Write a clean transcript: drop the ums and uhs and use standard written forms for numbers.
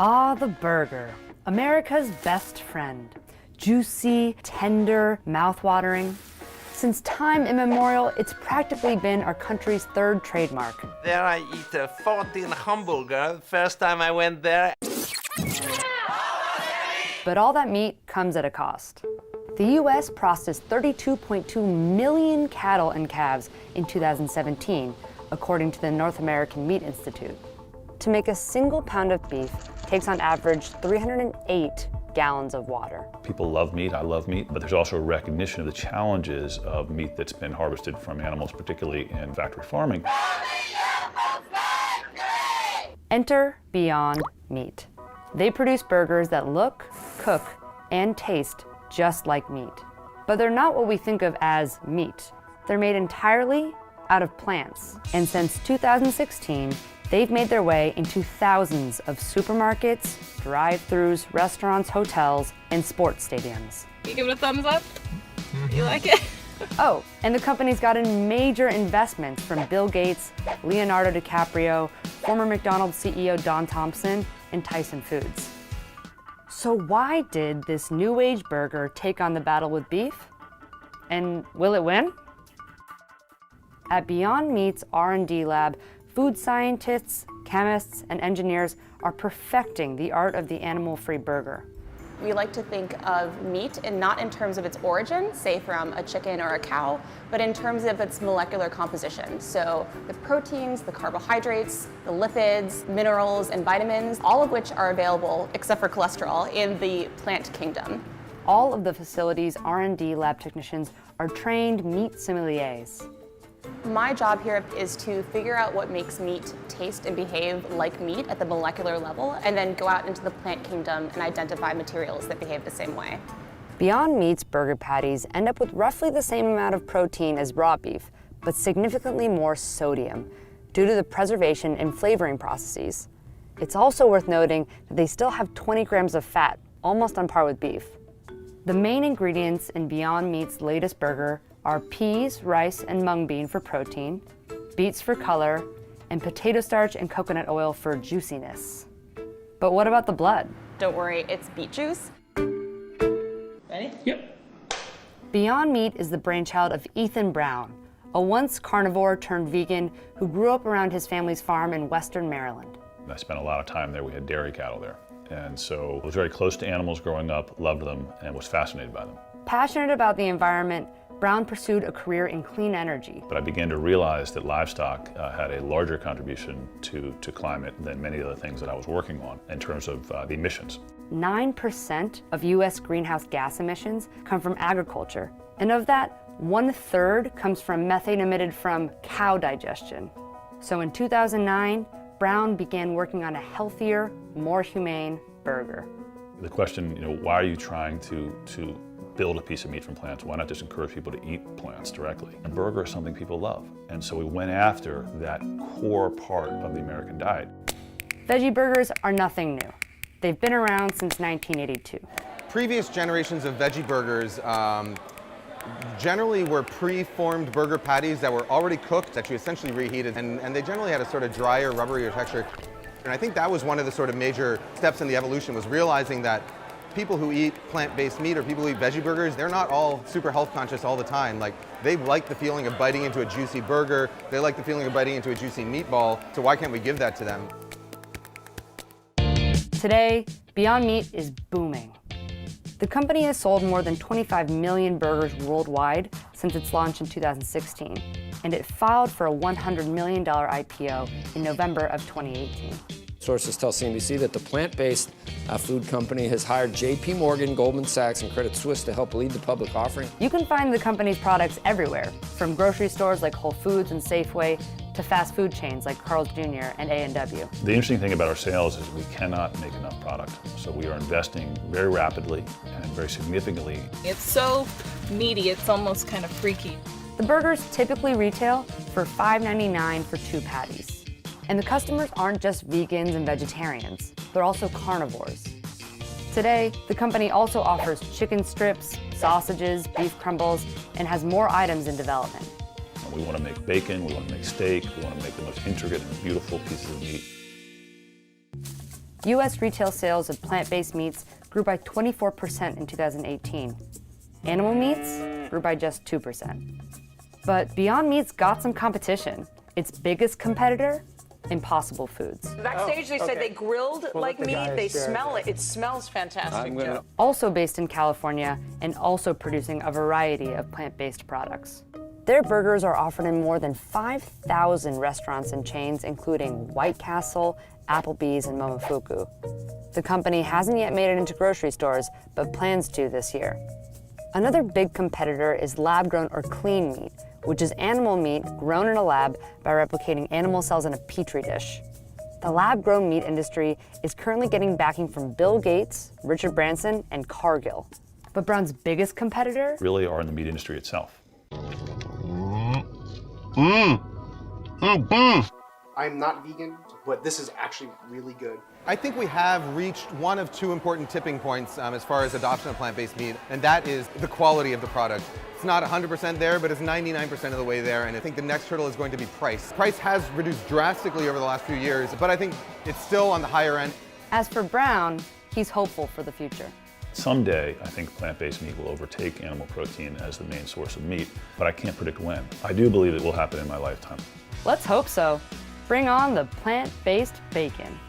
Ah, the burger, America's best friend. Juicy, tender, mouth-watering. Since time immemorial, it's practically been our country's third trademark. There I eat a 14 hamburger first time I went there. But all that meat comes at a cost. The U.S. processed 32.2 million cattle and calves in 2017, according to the North American Meat Institute. To make a single pound of beef takes on average 308 gallons of water. People love meat, I love meat, but there's also a recognition of the challenges of meat that's been harvested from animals, particularly in factory farming. Enter Beyond Meat. They produce burgers that look, cook, and taste just like meat. But they're not what we think of as meat. They're made entirely out of plants. And since 2016, they've made their way into thousands of supermarkets, drive-thrus, restaurants, hotels, and sports stadiums. You give it a thumbs up? You like it? Oh, and the company's gotten major investments from Bill Gates, Leonardo DiCaprio, former McDonald's CEO Don Thompson, and Tyson Foods. So why did this new age burger take on the battle with beef? And will it win? At Beyond Meat's R&D lab, food scientists, chemists, and engineers are perfecting the art of the animal-free burger. We like to think of meat and not in terms of its origin, say from a chicken or a cow, but in terms of its molecular composition. So the proteins, the carbohydrates, the lipids, minerals, and vitamins, all of which are available, except for cholesterol, in the plant kingdom. All of the facility's R&D lab technicians are trained meat sommeliers. My job here is to figure out what makes meat taste and behave like meat at the molecular level, and then go out into the plant kingdom and identify materials that behave the same way. Beyond Meat's burger patties end up with roughly the same amount of protein as raw beef, but significantly more sodium, due to the preservation and flavoring processes. It's also worth noting that they still have 20 grams of fat, almost on par with beef. The main ingredients in Beyond Meat's latest burger are peas, rice, and mung bean for protein, beets for color, and potato starch and coconut oil for juiciness. But what about the blood? Don't worry, it's beet juice. Ready? Yep. Beyond Meat is the brainchild of Ethan Brown, a once carnivore turned vegan who grew up around his family's farm in Western Maryland. I spent a lot of time there. We had dairy cattle there. And so I was very close to animals growing up, loved them, and was fascinated by them. Passionate about the environment, Brown pursued a career in clean energy. But I began to realize that livestock had a larger contribution to climate than many of the things that I was working on in terms of the emissions. 9% of US greenhouse gas emissions come from agriculture. And of that, 1/3 comes from methane emitted from cow digestion. So in 2009, Brown began working on a healthier, more humane burger. The question, why are you trying to build a piece of meat from plants? Why not just encourage people to eat plants directly? A burger is something people love. And so we went after that core part of the American diet. Veggie burgers are nothing new. They've been around since 1982. Previous generations of veggie burgers generally were pre-formed burger patties that were already cooked, that you essentially reheated, and they generally had a sort of drier, rubberier texture. And I think that was one of the sort of major steps in the evolution, was realizing that people who eat plant-based meat or people who eat veggie burgers, they're not all super health conscious all the time. Like, they like the feeling of biting into a juicy burger, they like the feeling of biting into a juicy meatball, so why can't we give that to them? Today, Beyond Meat is booming. The company has sold more than 25 million burgers worldwide since its launch in 2016, and it filed for a $100 million IPO in November of 2018. Sources tell CNBC that the plant-based food company has hired J.P. Morgan, Goldman Sachs, and Credit Suisse to help lead the public offering. You can find the company's products everywhere, from grocery stores like Whole Foods and Safeway to fast food chains like Carl's Jr. and A&W. The interesting thing about our sales is we cannot make enough product. So we are investing very rapidly and very significantly. It's so meaty, it's almost kind of freaky. The burgers typically retail for $5.99 for 2 patties. And the customers aren't just vegans and vegetarians, they're also carnivores. Today, the company also offers chicken strips, sausages, beef crumbles, and has more items in development. We want to make bacon, we want to make steak, we want to make the most intricate and beautiful pieces of meat. US retail sales of plant-based meats grew by 24% in 2018. Animal meats grew by just 2%. But Beyond Meat's got some competition. Its biggest competitor? Impossible Foods. Backstage, they said they grilled like meat. They smell it. It smells fantastic, Joe. Also based in California and also producing a variety of plant-based products. Their burgers are offered in more than 5,000 restaurants and chains, including White Castle, Applebee's, and Momofuku. The company hasn't yet made it into grocery stores, but plans to this year. Another big competitor is lab-grown or clean meat, which is animal meat grown in a lab by replicating animal cells in a petri dish. The lab-grown meat industry is currently getting backing from Bill Gates, Richard Branson, and Cargill. But Brown's biggest competitor? Really are in the meat industry itself. I'm not vegan, but this is actually really good. I think we have reached one of two important tipping points as far as adoption of plant-based meat, and that is the quality of the product. It's not 100% there, but it's 99% of the way there, and I think the next hurdle is going to be price. Price has reduced drastically over the last few years, but I think it's still on the higher end. As for Brown, he's hopeful for the future. Someday, I think plant-based meat will overtake animal protein as the main source of meat, but I can't predict when. I do believe it will happen in my lifetime. Let's hope so. Bring on the plant-based bacon.